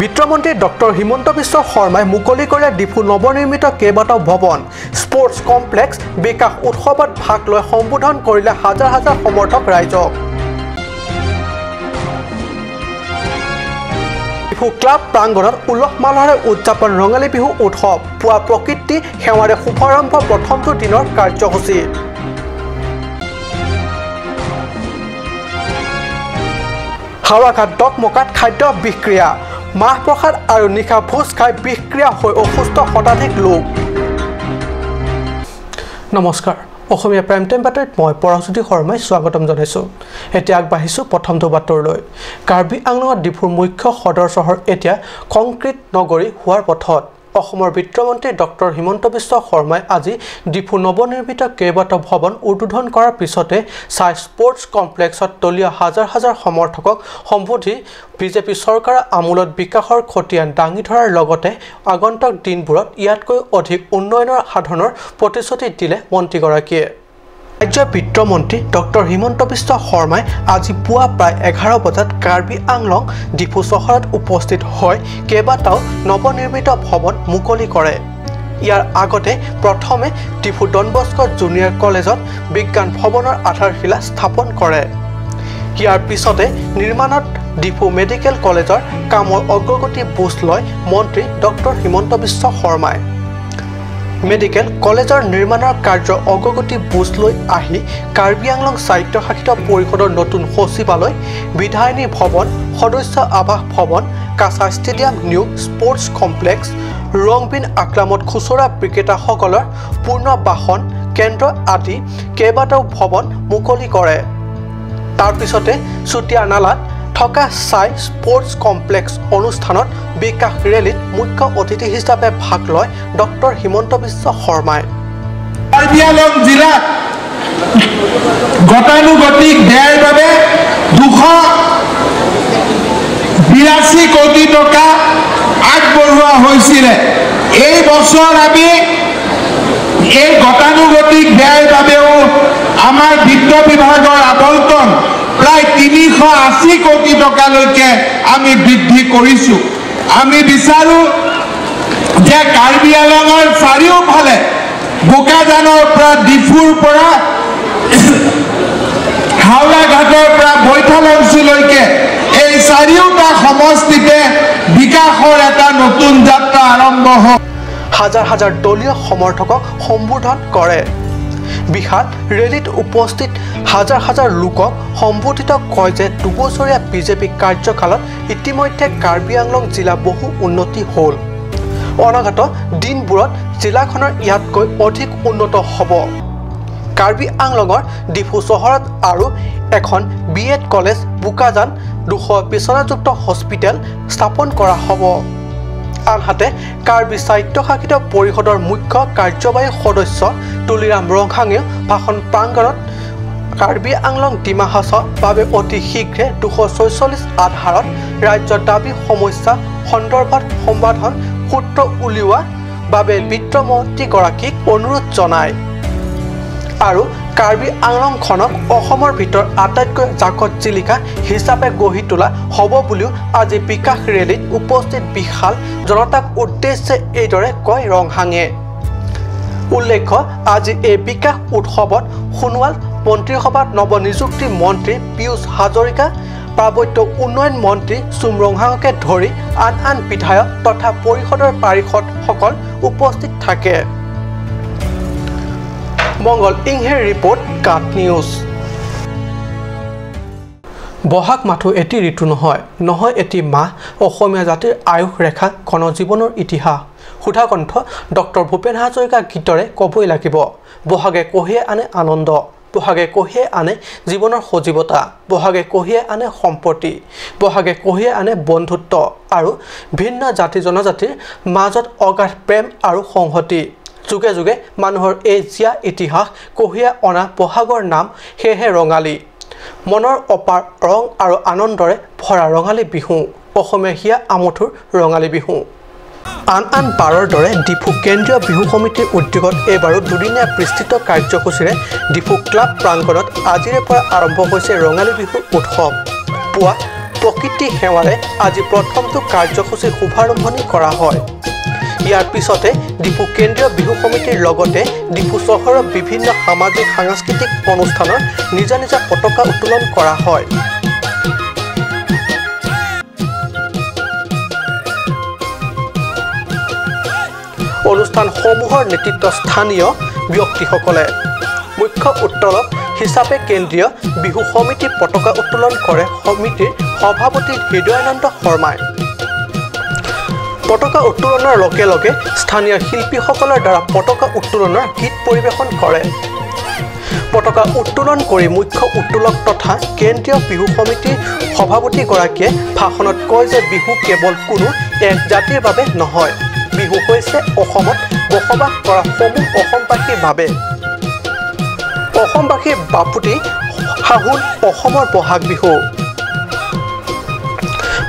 বিত্তমন্ত্ৰী ডক্টৰ হিমন্ত বিশ্ব শৰ্মাই মুকলি কৰে ডিফু নৱনিৰ্মিত কেইবাটাও ভৱন স্পৰ্টছ কমপ্লেক্স বিকাশ উৎসৱত ভাগ লৈ সম্বোধন কৰিলে হাজাৰ হাজাৰ সমৰ্থক ৰাইজক ডিফু ক্লাব প্ৰাংগণত উলহ মালহেৰে উদযাপন ৰঙালী বিহু উৎসৱ পুৱা প্ৰকৃতি সেৱাৰে শুভাৰম্ভ প্ৰথমটো দিনৰ কাৰ্যসূচী হাৱাঘাট ডকমকাত খাদ্য বিক্ৰিয়া মাহ প্ৰসাদ আৰু নিশা ভোজ খাই বিক্ৰিয়া হৈ অসুস্থ শতাধিক লোক নমস্কাৰ অসমীয়া প্ৰাইম টাইম বাতৰিত মই পৰশুতি শৰ্মাই স্বাগতম জনাইছো এতিয়া আগবাঢ়িছো প্ৰথমটো বাতৰিলৈ কাৰ্বি আংলঙৰ ডিফুৰ মুখ্য সদৰ চহৰ এতিয়া কংক্ৰিট নগৰী হোৱাৰ পথত অসমৰ বিত্তমন্ত্ৰী ডক্টৰ হিমন্ত বিশ্ব শৰ্মাই আজি ডিফু নৱনিৰ্মিত কেইবাটাও ভৱন উদ্বোধন কৰাৰ পিছতে স্পৰ্টছ কমপ্লেক্সত দলীয় হাজাৰ হাজাৰ সমৰ্থকক সম্বোধি বিজেপি চৰকাৰৰ আমূলত বিকাশৰ খতিয়ান দাঙি ধৰাৰ লগতে আগন্তুক দিনবোৰত ইয়াতকৈ অধিক উন্নয়নৰ সাধনৰ প্ৰতিশ্ৰুতি দিলে মন্ত্ৰীগৰাকীয়ে ৰাজ্য বিত্তমন্ত্ৰী ডক্টৰ হিমন্ত বিশ্ব শৰ্মাই আজি পুৱা প্ৰায় 11 বজাত কাৰ্বি আংলং ডিফু চহৰত উপস্থিত হৈ কেইবাটাও নৱনিৰ্মিত ভৱন মুকলি কৰে ইয়াৰ আগতে প্ৰথমে ডিফু ডন বস্কো জুনিয়ৰ কলেজত বিজ্ঞান ভৱনৰ আধাৰশিলা স্থাপন কৰে ইয়াৰ পিছতে নিৰ্মাণত ডিফু মেডিকেল কলেজৰ কামৰ অগ্ৰগতি বুজ লয় মন্ত্ৰী ডক্টৰ হিমন্ত বিশ্ব শৰ্মাই মেডিকেল কলেজৰ নিৰ্মাণৰ কাৰ্য অগ্ৰগতি বুজ লৈ আহি কাৰ্বি আংলং স্বায়ত্তশাসিত পৰিষদৰ নতুন সচিবালয় বিধায়িনী ভৱন সদস্য আৱাস ভৱন কাছা stadium new sports complex Rongbin আক্ৰামত খুচৰা বিক্ৰেতাসকলৰ পূৰ্ণ বাহন কেন্দ্ৰ আদি কেইবাটাও ভৱন মুকলি কৰে তাৰ পিছতে চুটিয়া নালাত থকা স্পৰ্টছ কমপ্লেক্স অনুষ্ঠানত বিকাশ ৰেলীত মুখ্য অতিথি হিচাপে ভাগ লয় ডক্টৰ হিমন্ত বিশ্ব শৰ্মাই কাৰ্বি আংলং জিলাত গতানুগতিক ব্যয়ৰ বাবে 282 কোটি টকা আগবঢ়োৱা হৈছিল এই বছৰ আমি এই গতানুগতিক ব্যয়ৰ বাবেও আমাৰ বিত্ত বিভাগৰ আবণ্টন প্ৰায় 380 কোটি টকালৈকে আমি বৃদ্ধি কৰিছো আমি বিচাৰো যে কাৰ্বি আংলঙৰ চাৰিওফালে বোকাজানৰ পৰা ডিফুৰ পৰা হাওলাঘাটৰ পৰা বৈঠালংচুলৈকে এই চাৰিওটা সমষ্টিতে বিকাশৰ এটা নতুন যাত্ৰা আৰম্ভ হয় হাজাৰ হাজাৰ দলীয় সমৰ্থকক সম্বোধন কৰে বিহাৰ ৰেলীত উপস্থিত হাজাৰ হাজাৰ লোকক সম্বোধিত কয় যে দুবছৰীয়া বিজেপি কাৰ্যকালত ইতিমধ্যে কাৰ্বি আংলং জিলা বহু উন্নতি হ'ল অনাগত দিনবোৰত জিলাখনৰ ইয়াতকৈ অধিক উন্নত হ'ব কাৰ্বি আংলঙৰ ডিফু চহৰত আৰু এখন বিএড কলেজ বোকাজান 200 বিচনাযুক্ত হস্পিটেল স্থাপন কৰা হ'ব আনহাতে কাৰ্বি স্বায়ত্তশাসিত পৰিষদৰ মুখ্য কাৰ্যবাহী সদস্য তুলিৰাম ৰংহাঙে ভাষণ প্ৰাংগণত কাৰ্বি আংলং ডিমা হাছাওৰ বাবে অতি শীঘ্ৰে 246 আধাৰত ৰাজ্যৰ দাবী সমস্যা সন্দৰ্ভত সমাধান সূত্ৰ উলিওৱাৰ বাবে বিত্তমন্ত্ৰীগৰাকীক অনুৰোধ জনায় আৰু কাৰ্বি আংলংখনক অসমৰ ভিতৰত আটাইতকৈ জাকত জিলিকা হিচাপে গঢ়ি তোলা হ'ব বুলিও আজি বিকাশ ৰেলীত উপস্থিত বিশাল জনতাক উদ্দেশ্যে এইদৰে কয় ৰংহাঙে উল্লেখ্য আজি এই বিকাশ উৎসৱত সোণোৱাল মন্ত্ৰীসভাত নৱনিযুক্তি মন্ত্ৰী পীয়ুষ হাজৰিকা পাৰ্বত্য উন্নয়ন মন্ত্ৰী চুম ৰংহাঙকে ধৰি আন বিধায়ক তথা পৰিষদৰ পাৰিষদসকল উপস্থিত থাকে মংগল ইংহেৰ ৰিপৰ্ট কাট নিউজ বহাগ মাথো এটি ঋতু নহয় এটি মাহ অসমীয়া জাতিৰ আয়ুস ৰেখা গণজীৱনৰ ইতিহাস সুধাকণ্ঠ ডক্টৰ ভূপেন হাজৰিকা গীতৰে ক'বই লাগিব বহাগে কঢ়িয়াই আনে আনন্দ বহাগে কঢ়িয়াই আনে জীৱনৰ সজীৱতা বহাগে কঢ়িয়াই আনে সম্পত্তি বহাগে কঢ়িয়াই আনে বন্ধুত্ব আৰু ভিন্ন জাতি জনজাতিৰ মাজত অগাধ প্ৰেম আৰু সংহতি যুগে যুগে মানুহৰ এই জিয়া ইতিহাস কঢ়িয়াই অনা বহাগৰ নাম সেয়েহে ৰঙালী মনৰ অপাৰ ৰং আৰু আনন্দৰে ভৰা ৰঙালী বিহু অসমীয়া হিয়া আমঠুৰ ৰঙালী বিহু আন বাৰৰ দৰে ডিফু কেন্দ্ৰীয় বিহু সমিতিৰ উদ্যোগত এবাৰো দুদিনীয়া বিস্তৃত কাৰ্যসূচীৰে ডিফু ক্লাব প্ৰাংগণত আজিৰে পৰা আৰম্ভ হৈছে ৰঙালী বিহু উৎসৱ পুৱা প্ৰকৃতি সেৱাৰে আজি প্ৰথমটো কাৰ্যসূচী শুভাৰম্ভণি কৰা হয়। ইয়াৰ পিছতে ডিফু কেন্দ্ৰীয় বিহু সমিতিৰ লগতে ডিফু চহৰৰ বিভিন্ন সামাজিক সাংস্কৃতিক অনুষ্ঠানৰ নিজা নিজা পতাকা উত্তোলন কৰা হয়। অনুষ্ঠানসমূহৰ নেতৃত্ব স্থানীয় ব্যক্তিসকলে। মুখ্য উত্তোলক হিচাপে কেন্দ্ৰীয় বিহু সমিতি পতাকা উত্তোলন কৰে সমিতিৰ সভাপতি হৃদয়ানন্দ শৰ্মাই। পতাকা উত্তোলনৰ লগে লগে স্থানীয় শিল্পীসকলৰ দ্বাৰা পতাকা উত্তোলনৰ গীত পৰিৱেশন কৰে। পতাকা উত্তোলন কৰি মুখ্য উত্তোলক তথা কেন্দ্ৰীয় বিহু সমিতিৰ সভাপতিগৰাকীয়ে ভাষণত কয় যে বিহু কেৱল কোনো এক জাতিৰ বাবে নহয়, বিহু হৈছে অসমত বসবাস কৰা সমূহ অসমবাসীৰ বাবে। অসমবাসীৰ বাপুতি সাহোন অসমৰ বহাগ বিহু।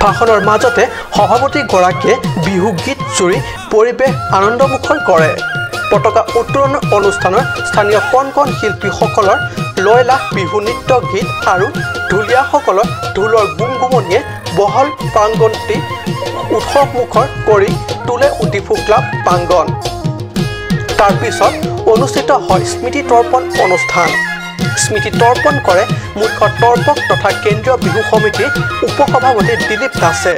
ভাষণৰ মাজতে সভাপতিগৰাকীয়ে বিহু গীত জুৰি পৰিৱেশ আনন্দমুখৰ কৰে। পতাকা উত্তোলনৰ অনুষ্ঠানৰ স্থানীয় কণ কণ শিল্পীসকলৰ লয়লাস বিহু নৃত্য গীত আৰু ঢুলীয়াসকলৰ ঢোলৰ গুমগুমনিয়ে বহল প্ৰাংগণটি উৎসৱমুখৰ কৰি তোলে ডিফু ক্লাব প্ৰাংগণ। তাৰ পিছত অনুষ্ঠিত হয় স্মৃতি তৰ্পণ অনুষ্ঠান। স্মৃতি তৰ্পণ কৰে মুখ্য তৰ্পক তথা কেন্দ্ৰীয় বিহু সমিতিৰ উপসভাপতি দিলীপ দাসে।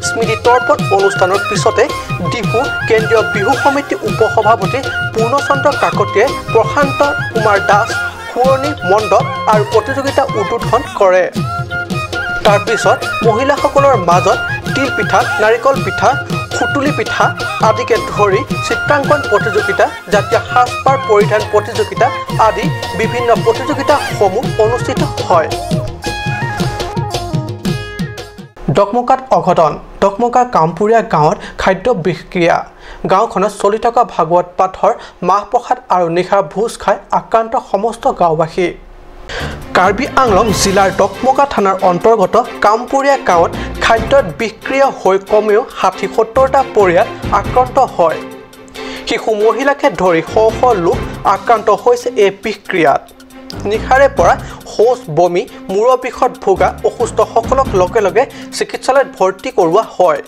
স্মৃতি তৰ্পণ অনুষ্ঠানৰ পিছতে ডিফু কেন্দ্ৰীয় বিহু সমিতিৰ উপসভাপতি পূৰ্ণচন্দ্ৰ কাকতিয়ে প্ৰশান্ত কুমাৰ দাস সুৱৰ্ণী মণ্ডপ আৰু প্ৰতিযোগিতা উদ্বোধন কৰে। তাৰ পিছত মহিলাসকলৰ মাজত তিল পিঠা, নাৰিকল পিঠা, সুতুলি পিঠা আদিকে ধৰি চিত্ৰাংকন প্ৰতিযোগিতা, জাতীয় সাজপাৰ পৰিধান প্ৰতিযোগিতা আদি বিভিন্ন প্ৰতিযোগিতাসমূহ অনুষ্ঠিত হয়। ডকমকাত অঘটন। ডকমকাৰ কামপুৰীয়া গাঁৱত খাদ্য বিক্ৰিয়া। গাঁওখনত চলি থকা ভাগৱত পাঠৰ মাহ প্ৰসাদ আৰু নিশাৰ ভোজ খাই আক্ৰান্ত সমস্ত গাঁওবাসী। কাৰ্বি আংলং জিলাৰ ডকমকা থানাৰ অন্তৰ্গত কামপুৰীয়া গাঁৱত খাদ্যত বিক্ৰিয়া হৈ কমেও ৬০-৭০টা পৰিয়াল আক্ৰান্ত হয়। শিশু মহিলাকে ধৰি শ শ লোক আক্ৰান্ত হৈছে এই বিক্ৰিয়াত। নিশাৰে পৰা শৌচ, বমি, মূৰৰ বিষত ভোগা অসুস্থসকলক লগে লগে চিকিৎসালয়ত ভৰ্তি কৰোৱা হয়।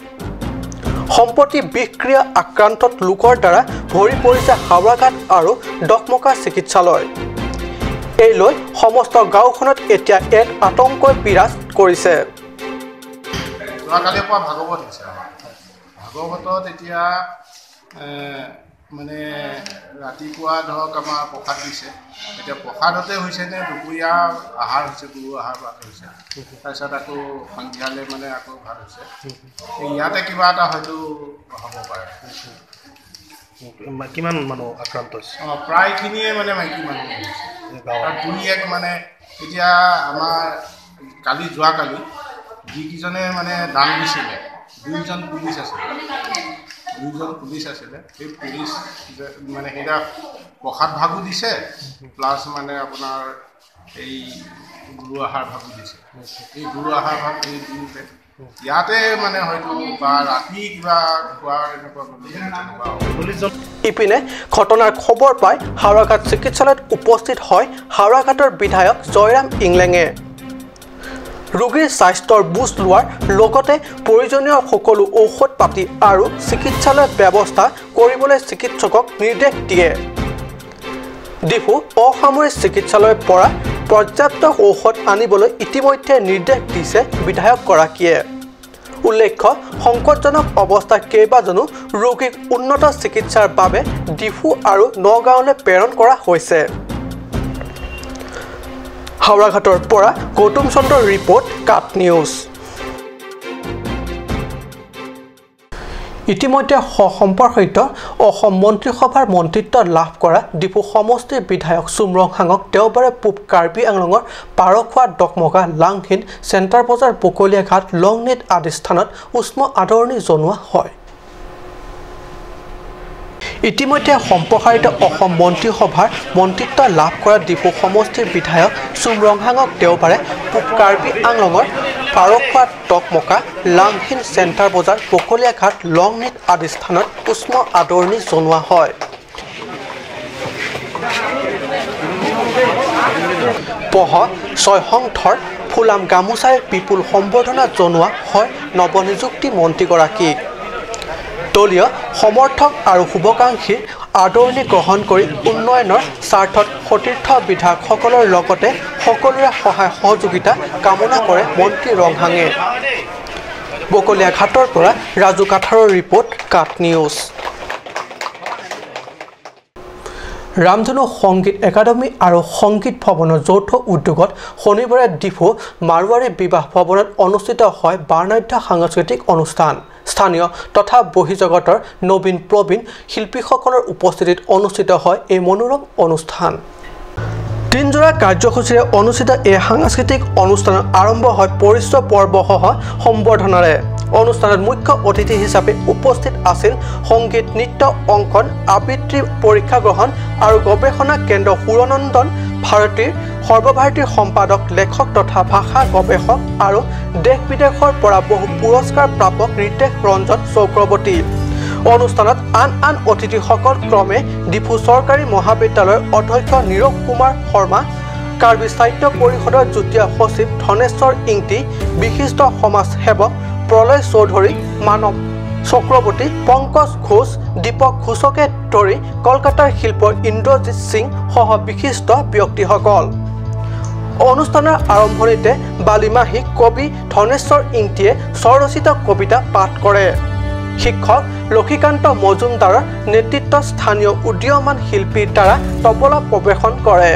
সম্প্ৰতি বিক্ৰিয়া আক্ৰান্ত লোকৰ দ্বাৰা ভৰি পৰিছে হাওৰাঘাট আৰু ডকমকা চিকিৎসালয়। এই লৈ সমস্ত গাঁওখনত এতিয়া এক আতংকই বিৰাজ কৰিছে। যোৱাকালিৰ পৰা ভাগৱত হৈছে। ভাগৱতত এতিয়া মানে ৰাতিপুৱা ধৰক আমাৰ প্ৰসাদ দিছে। এতিয়া প্ৰসাদতে হৈছে নে দুপৰীয়া আহাৰ হৈছে, গুৰু আহাৰ ভাত হৈছে, তাৰপিছত আকৌ সন্ধিয়ালৈ মানে আকৌ ভাত হৈছে। ইয়াতে কিবা এটা হয়তো হ'ব পাৰে। কিমান মানুহ আক্ৰান্ত হৈছে? প্ৰায়খিনিয়ে মানে মাইকী মানুহ হৈছে। দুই এক মানে এতিয়া আমাৰ যোৱাকালি যিকেইজনে মানে দান দিছিলে, দুইজন পুলিচ আছিলে। সেই পুলিচ মানে সেইটা প্ৰসাদ ভাগো দিছে, প্লাছ মানে আপোনাৰ এই গুৰু আহাৰ ভাগো দিছে। এই গুৰু আহাৰ ভাগ এই দিওঁতে ইয়াতে মানে হয়তো বা ৰাতি কিবা খোৱাৰ এনেকুৱা ইপিনে ঘটনাৰ খবৰ পাই হাওৰাঘাট চিকিৎসালয়ত উপস্থিত হয় হাওৰাঘাটৰ বিধায়ক জয়ৰাম ইংলেঙে। ৰোগীৰ স্বাস্থ্যৰ বুজ লোৱাৰ লগতে প্ৰয়োজনীয় সকলো ঔষধ পাতি আৰু চিকিৎসালয়ৰ ব্যৱস্থা কৰিবলৈ চিকিৎসকক নিৰ্দেশ দিয়ে। ডিফু অসামৰিক চিকিৎসালয়ৰ পৰা পৰ্যাপ্ত ঔষধ আনিবলৈ ইতিমধ্যে নিৰ্দেশ দিছে বিধায়কগৰাকীয়ে। উল্লেখ্য, সংকটজনক অৱস্থাত কেইবাজনো ৰোগীক উন্নত চিকিৎসাৰ বাবে ডিফু আৰু নগাঁৱলৈ প্ৰেৰণ কৰা হৈছে। হাওৰাঘাটৰ পৰা গৌতম চন্দ্ৰৰ ৰিপৰ্ট, কাট নিউজ। ইতিমধ্যে সম্পৰ্কিত অসম মন্ত্ৰীসভাৰ মন্ত্ৰিত্ব লাভ কৰা ডিফু সমষ্টিৰ বিধায়ক চুমৰংহাঙক দেওবাৰে পূব কাৰ্বি আংলঙৰ পাৰখোৱা, ডকমকা, লাংহিন, চেণ্টাৰ বজাৰ, বকলীয়া ঘাট, লংনেট আদি স্থানত উষ্ম আদৰণি জনোৱা হয়। ইতিমধ্যে সম্প্ৰসাৰিত অসম মন্ত্ৰীসভাৰ মন্ত্ৰিত্ব লাভ কৰা ডিফু সমষ্টিৰ বিধায়ক চুমৰংহাঙক দেওবাৰে পূব কাৰ্বি আংলঙৰ পাৰখোৱা, ডকমকা, লাংহিন, চেণ্টাৰ বজাৰ, বকলীয়া ঘাট, লংনেট আদি স্থানত উষ্ম আদৰণি জনোৱা হয়। পহ ছয়সংথৰ ফুলাম গামোচাই বিপুল সম্বৰ্ধনা জনোৱা হয় নৱনিযুক্তি মন্ত্ৰীগৰাকীক দলীয় সমৰ্থক আৰু শুভকাংক্ষীৰ আদৰণি গ্ৰহণ কৰি উন্নয়নৰ স্বাৰ্থত সতীৰ্থ বিধায়কসকলৰ লগতে সকলোৰে সহায় সহযোগিতা কামনা কৰে মন্ত্ৰী ৰংহাঙে বকলীয়া ঘাটৰ পৰা ৰাজু কাঠাৰৰ ৰিপৰ্ট কাট নিউজ ৰামধনু সংগীত একাডেমী আৰু সংগীত ভৱনৰ যৌথ উদ্যোগত শনিবাৰে ডিফু মাৰোৱাৰী বিবাহ ভৱনত অনুষ্ঠিত হয় বাৰ্ণাঢ্য সাংস্কৃতিক অনুষ্ঠান স্থানীয় তথা বহিৰ্জগতৰ নবীন প্ৰবীণ শিল্পীসকলৰ উপস্থিতিত অনুষ্ঠিত হয় এই মনোৰম অনুষ্ঠান দিনজোৰা কাৰ্যসূচীৰে অনুষ্ঠিত এই সাংস্কৃতিক অনুষ্ঠান আৰম্ভ হয় পৰিচয় পৰ্বসহ সম্বৰ্ধনাৰে অনুষ্ঠানত মুখ্য অতিথি হিচাপে উপস্থিত আছিল সংগীত নৃত্য অংকন আবৃত্তি পৰীক্ষা গ্ৰহণ আৰু গৱেষণা কেন্দ্ৰ সুৰনন্দন ভাৰতীৰ সৰ্বভাৰতীয় সম্পাদক লেখক তথা ভাষা গৱেষক আৰু দেশ বিদেশৰ পৰা বহু পুৰস্কাৰ প্ৰাপক ৰিতেশ ৰঞ্জন চক্ৰৱৰ্তী অনুষ্ঠানত আন অতিথিসকল ক্ৰমে ডিফু চৰকাৰী মহাবিদ্যালয়ৰ অধ্যক্ষ নীৰৱ কুমাৰ শৰ্মা কাৰ্বি সাহিত্য পৰিষদৰ যুটীয়া সচিব ধনেশ্বৰ ইংতি বিশিষ্ট সমাজ সেৱক প্ৰলয় চৌধুৰী মানৱ চক্ৰৱৰ্তী পংকজ ঘোষ দীপক ঘোষকে ধৰি কলকাতাৰ শিল্প ইন্দ্ৰজিৎ সিং সহ বিশিষ্ট ব্যক্তিসকল অনুষ্ঠানৰ আৰম্ভণিতে বালিমাহী কবি ধনেশ্বৰ ইংতিয়ে স্বৰচিত কবিতা পাঠ কৰে শিক্ষক লক্ষীকান্ত মজুমদাৰৰ নেতৃত্বত স্থানীয় উদীয়মান শিল্পীৰ দ্বাৰা তবলা পৰিৱেশন কৰে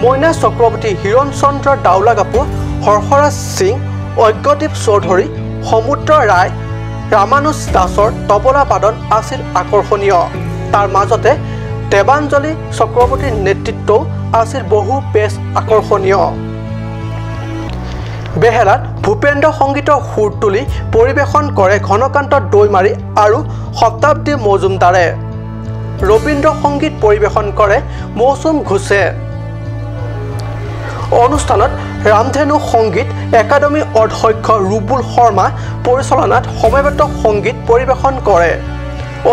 মইনা চক্ৰৱৰ্তী হিৰণ চন্দ্ৰ দাউলাগাপু হৰহৰাজ সিং অজ্ঞদীপ চৌধুৰী সমুদ্ৰ ৰায় ৰামানুজ দাসৰ তবলা বাদন আছিল আকৰ্ষণীয় তাৰ মাজতে দেৱাঞ্জলি চক্ৰৱৰ্তীৰ নেতৃত্বও আছিল বহু বেছ আকৰ্ষণীয় বেহেলাত ভূপেন্দ্ৰ সংগীতৰ সুৰ তুলি পৰিৱেশন কৰে ঘনকান্ত দৈমাৰী আৰু শতাব্দী মজুমদাৰে ৰবীন্দ্ৰ সংগীত পৰিৱেশন কৰে মৌচুম ঘোষে অনুষ্ঠানত ৰামধেনু সংগীত একাডেমীৰ অধ্যক্ষ ৰুবুল শৰ্মা পৰিচালনাত সমবেত সংগীত পৰিৱেশন কৰে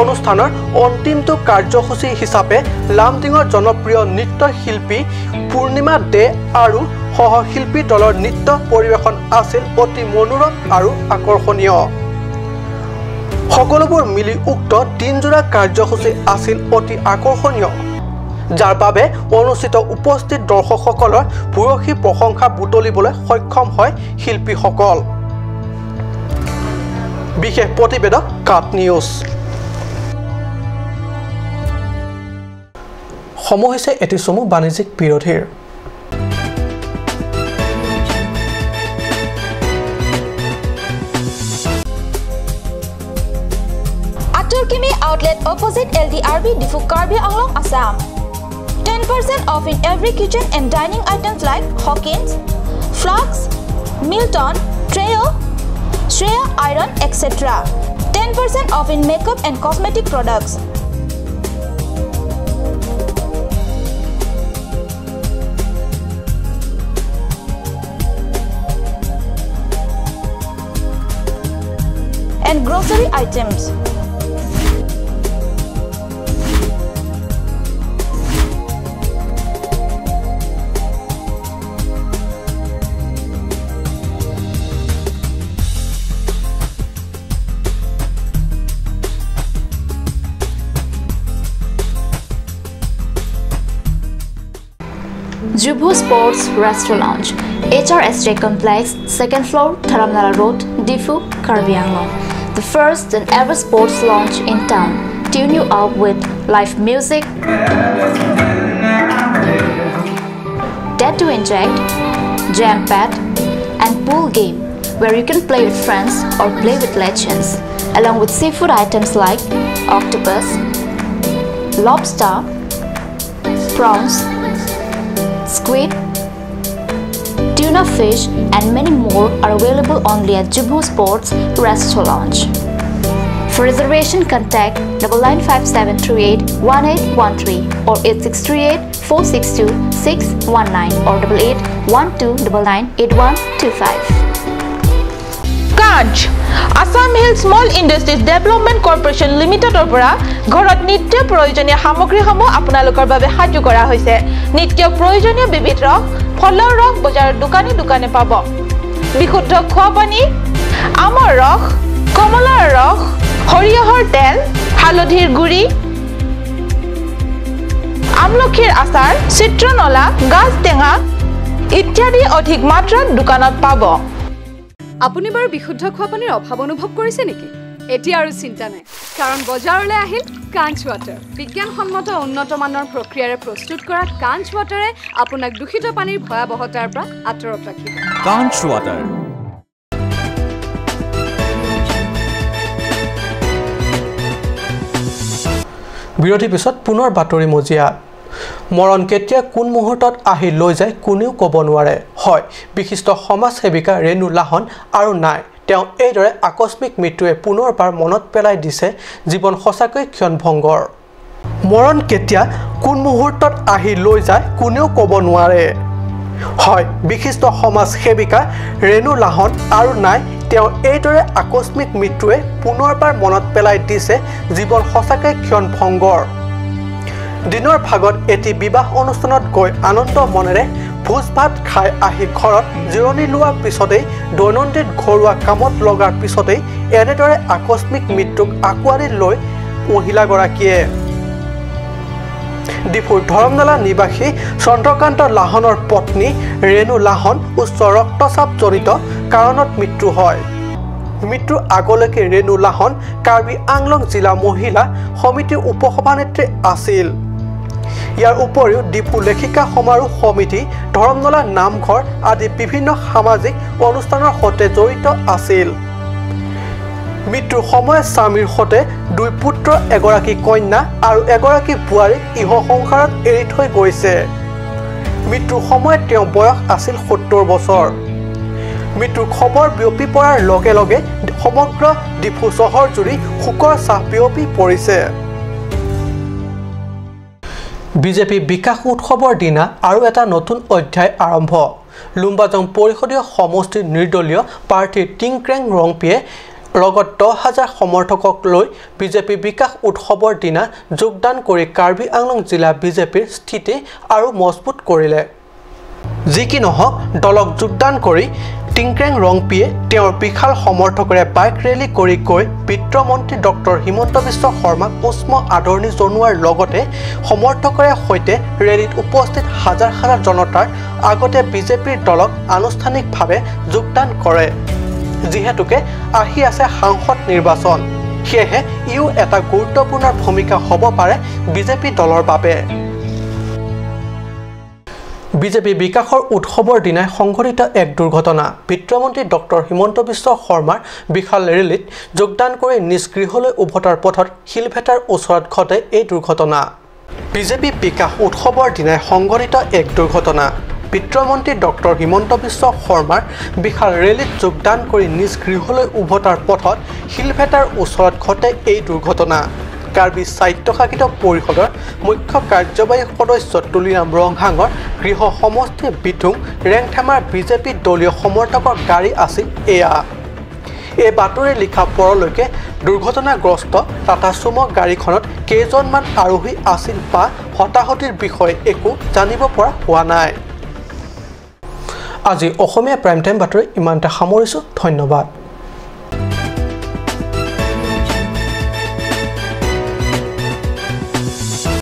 অনুষ্ঠানৰ অন্তিমটো কাৰ্যসূচী হিচাপে লামডিঙৰ জনপ্ৰিয় নৃত্যশিল্পী পূৰ্ণিমা দে আৰু সহশিল্পী দলৰ নৃত্য পৰিৱেশন আছিল অতি মনোৰম আৰু আকৰ্ষণীয় সকলোবোৰ মিলি উক্ত দিনজোৰা কাৰ্যসূচী আছিল অতি আকৰ্ষণীয় যাৰ বাবে অনুষ্ঠিত উপস্থিত দৰ্শকসকলৰ ভূয়সী প্ৰশংসা বুটলিবলৈ সক্ষম হয় শিল্পীসকল বিশেষ প্ৰতিবেদক কাট নিউজ সময় হৈছে এটি চমু বাণিজ্যিক বিৰোধীৰ Aturkimi outlet opposite LDRB Difu Karbi Anglong Assam 10% off in every kitchen and dining items like Hawkins, Flax, Milton, Treo, Shreya Iron, etc. 10% off in makeup and cosmetic products. And grocery items. Jubu Sports Restaurant Lounge, HRSJ Complex, 2nd floor, Dharamnala Road, Difu, Karbi Anglong. The first and ever sports lounge in town. Tune you up with live music, Dead to Inject, Jam Pad, and pool game, where you can play with friends or play with legends, along with seafood items like octopus, lobster, prawns, squid, tuna fish, and many more are available only at Jubu Sports Restaurant Lounge. For reservation, contact 9957381813 or 8638462619 or 8812998125. 5 Assam hill small industries development corporation লিমিটেডৰ পৰা ঘৰত নিত্য প্ৰয়োজনীয় সামগ্ৰীসমূহ আপোনালোকৰ বাবে সাজু কৰা হৈছে নিত্য প্ৰয়োজনীয় বিবিধ ৰস ফলৰ ৰস বজাৰৰ দোকানে পাব বিশুদ্ধ খোৱা পানী আমৰ ৰস কমলাৰ ৰস সৰিয়হৰ তেল হালধিৰ গুড়ি আমলখিৰ আচাৰ চিত্ৰনলা গাজ টেঙা ইত্যাদি অধিক মাত্ৰাত দোকানত পাব আপুনি বাৰু বিশুদ্ধ খোৱা পানীৰ অভাৱ অনুভৱ কৰিছে নেকি এতিয়া আৰু চিন্তা নাই কাৰণ বজাৰলৈ আহিল কাঞ্চ ৱাটাৰ বিজ্ঞানসন্মত উন্নত মানৰ প্ৰক্ৰিয়াৰে প্ৰস্তুত কৰা কাঞ্চ ৱাটাৰে আপোনাক দূষিত পানীৰ ভয়াৱহতাৰ পৰা আঁতৰত ৰাখিব কাঞ্চ ৱাটাৰ বিৰতি পিছত পুনৰ বাতৰি মজিয়া মৰণ কেতিয়া কোন মুহূৰ্তত আহি লৈ যায় কোনেও ক'ব নোৱাৰে হয় বিশিষ্ট সমাজ সেৱিকা ৰেণু লাহন আৰু নাই তেওঁ এইদৰে আকস্মিক মৃত্যুৱে পুনৰবাৰ মনত পেলাই দিছে জীৱন সঁচাকৈ ক্ষণভংগৰ মৰণ কেতিয়া কোন মুহূৰ্তত আহি লৈ যায় কোনেও ক'ব নোৱাৰে হয় বিশিষ্ট সমাজ সেৱিকা ৰেণু লাহন আৰু নাই তেওঁ এইদৰে আকস্মিক মৃত্যুৱে পুনৰবাৰ মনত পেলাই দিছে জীৱন সঁচাকৈ ক্ষণভংগৰ দিনৰ ভাগত এটি বিবাহ অনুষ্ঠানত গৈ আনন্দ মনেৰে ভোজ ভাত খাই আহি ঘৰত জিৰণি লোৱাৰ পিছতেই দৈনন্দিন ঘৰুৱা কামত লগাৰ পিছতেই এনেদৰে আকস্মিক মৃত্যুক আঁকোৱালি লৈ মহিলাগৰাকীয়ে ডিফুৰ ধৰমনালা নিবাসী চন্দ্ৰকান্ত লাহনৰ পত্নী ৰেণু লাহন উচ্চ ৰক্তচাপজনিত কাৰণত মৃত্যু হয় মৃত্যুৰ আগলৈকে ৰেণু লাহন কাৰ্বি আংলং জিলা মহিলা সমিতিৰ উপসভানেত্ৰী আছিল ইয়াৰ উপৰিও ডিফু লেখিকা সমাৰোহ সমিতি ধৰমনালা নামঘৰ আদি বিভিন্ন সামাজিক অনুষ্ঠানৰ সৈতে জড়িত আছিল মৃত্যুৰ সময়ত স্বামীৰ সৈতে 2 পুত্ৰ এগৰাকী কন্যা আৰু এগৰাকী বোৱাৰীক ইহ সংসাৰত এৰি থৈ গৈছে মৃত্যুৰ সময়ত তেওঁ বয়স আছিল 70 বছৰ মৃত্যুৰ খবৰ বিয়পি পৰাৰ লগে লগে সমগ্ৰ ডিফু চহৰ জুৰি শোকৰ ছাঁ বিয়পি পৰিছে বিজেপি বিকাশ উৎসৱৰ দিনা আৰু এটা নতুন অধ্যায় আৰম্ভ লুম্বাজং পৰিষদীয় সমষ্টিৰ নিৰ্দলীয় প্ৰাৰ্থী টিংক্ৰেং ৰংপিয়ে লগত 10,000 সমৰ্থকক লৈ বিজেপি বিকাশ উৎসৱৰ দিনা যোগদান কৰি কাৰ্বি আংলং জিলা বিজেপিৰ স্থিতি আৰু মজবুত কৰিলে যি কি নহওক দলক যোগদান কৰি টিংক্ৰেং ৰংপিয়ে তেওঁৰ বিশাল সমৰ্থকৰে বাইক ৰেলী কৰি গৈ বিত্তমন্ত্ৰী ডক্টৰ হিমন্ত বিশ্ব শৰ্মাক উষ্ম আদৰণি জনোৱাৰ লগতে সমৰ্থকৰে সৈতে ৰেলীত উপস্থিত হাজাৰ হাজাৰ জনতাৰ আগতে বিজেপিৰ দলক আনুষ্ঠানিকভাৱে যোগদান কৰে যিহেতুকে আহি আছে সাংসদ নিৰ্বাচন সেয়েহে ইও এটা গুৰুত্বপূৰ্ণ ভূমিকা হ'ব পাৰে বিজেপি দলৰ বাবে বিজেপি বিকাশৰ উৎসৱৰ দিনাই সংঘটিত এক দুৰ্ঘটনা বিত্তমন্ত্ৰী ডক্টৰ হিমন্ত বিশ্ব শৰ্মাৰ বিশাল ৰেলীত যোগদান কৰি নিজ গৃহলৈ উভতাৰ পথত শিলভেটাৰ ওচৰত ঘটে এই দুৰ্ঘটনা বিজেপি বিকাশ উৎসৱৰ দিনাই সংঘটিত এক দুৰ্ঘটনা বিত্তমন্ত্ৰী ডক্টৰ হিমন্ত বিশ্ব শৰ্মাৰ বিশাল ৰেলীত যোগদান কৰি নিজ গৃহলৈ উভতাৰ পথত শিলভেটাৰ ওচৰত ঘটে এই দুৰ্ঘটনা কাৰ্বি স্বায়ত্তশাসিত পৰিষদৰ মুখ্য কাৰ্যবাহী সদস্য তুলিৰাম ৰংহাঙৰ গৃহ সমষ্টি বিথুং ৰেংথেমাৰ বিজেপি দলীয় সমৰ্থকৰ গাড়ী আছিল এয়া এই বাতৰি লিখা পৰলৈকে দুৰ্ঘটনাগ্ৰস্ত টাটা চুমো গাড়ীখনত কেইজনমান আৰোহী আছিল বা হতাহতিৰ বিষয়ে একো জানিব পৰা হোৱা নাই আজি অসমীয়া প্ৰাইম টাইম বাতৰি ইমানতে সামৰিছোঁ ধন্যবাদ